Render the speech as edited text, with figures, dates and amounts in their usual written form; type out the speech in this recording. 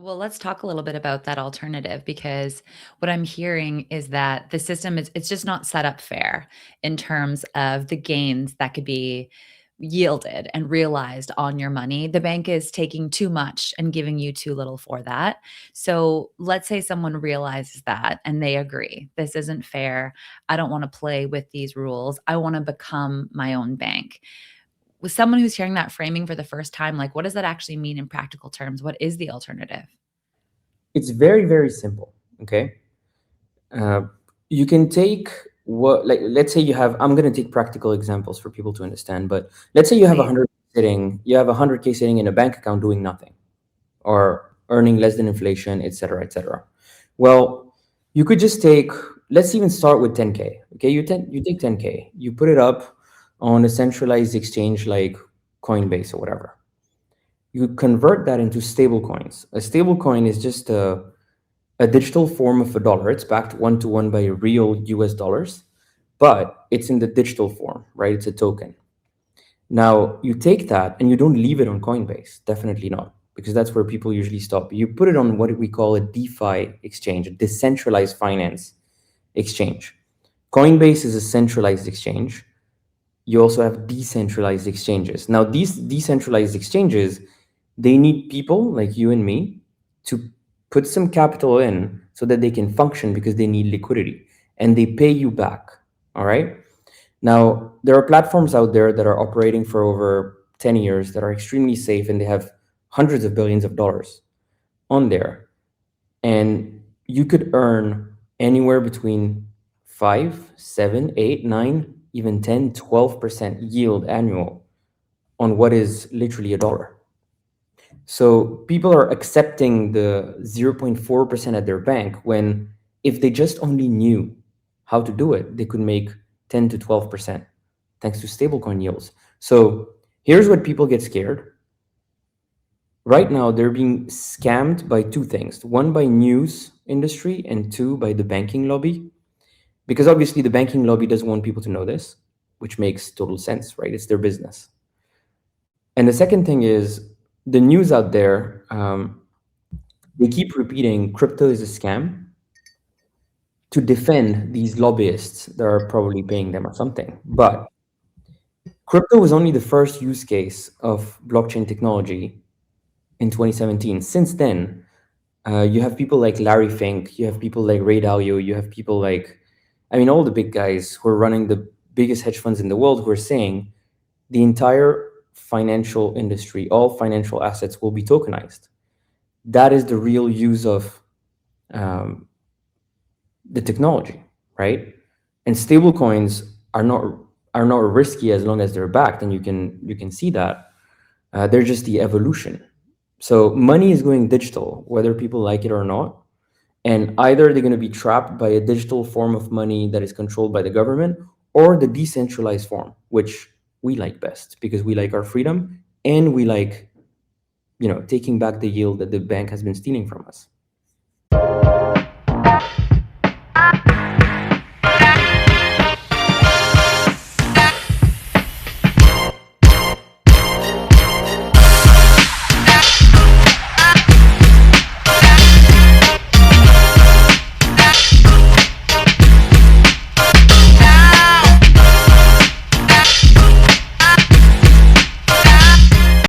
Well, let's talk a little bit about that alternative because what I'm hearing is that the system is it's just not set up fair in terms of the gains that could be yielded and realized on your money. The bank is taking too much and giving you too little for that. So, let's say someone realizes that and they agree. This isn't fair. I don't want to play with these rules. I want to become my own bank. With someone who's hearing that framing for the first time, like what does that actually mean in practical terms? What is the alternative? It's very, very simple. Okay. Uh, you can take what, like, let's say you have, I'm going to take practical examples for people to understand, but let's say you have Please. you have 100K sitting in a bank account doing nothing or earning less than inflation, et cetera, et cetera. Well, you could just take, let's even start with 10K. Okay. You take 10K, you put it up on a centralized exchange like Coinbase or whatever. You convert that into stable coins. A stable coin is just a digital form of a dollar. It's backed one to one by real US dollars, but it's in the digital form, right? It's a token. Now you take that and you don't leave it on Coinbase, definitely not, because that's where people usually stop. You put it on what we call a DeFi exchange, a decentralized finance exchange. Coinbase is a centralized exchange. You also have decentralized exchanges. Now, these decentralized exchanges, they need people like you and me to put some capital in so that they can function because they need liquidity and they pay you back. All right. Now, there are platforms out there that are operating for over 10 years that are extremely safe and they have hundreds of billions of dollars on there. And you could earn anywhere between 5, 7, 8, 9, even 10, 12% yield annual on what is literally a dollar. So people are accepting the 0.4% at their bank when if they just only knew how to do it, they could make 10 to 12% thanks to stablecoin yields. So here's what people get scared. Right now, they're being scammed by two things. One, by news industry, and two, by the banking lobby. Because obviously the banking lobby doesn't want people to know this, which makes total sense, right? It's their business. And the second thing is the news out there, they keep repeating crypto is a scam to defend these lobbyists that are probably paying them or something. But crypto was only the first use case of blockchain technology in 2017. Since then, you have people like Larry Fink, you have people like Ray Dalio, you have people like, I mean, all the big guys who are running the biggest hedge funds in the world who are saying the entire financial industry, all financial assets will be tokenized. That is the real use of um, the technology, right? And stable coins are not risky as long as they're backed, and you can see that they're just the evolution. So money is going digital, whether people like it or not. And either they're going to be trapped by a digital form of money that is controlled by the government or the decentralized form, which we like best because we like our freedom and we like, taking back the yield that the bank has been stealing from us.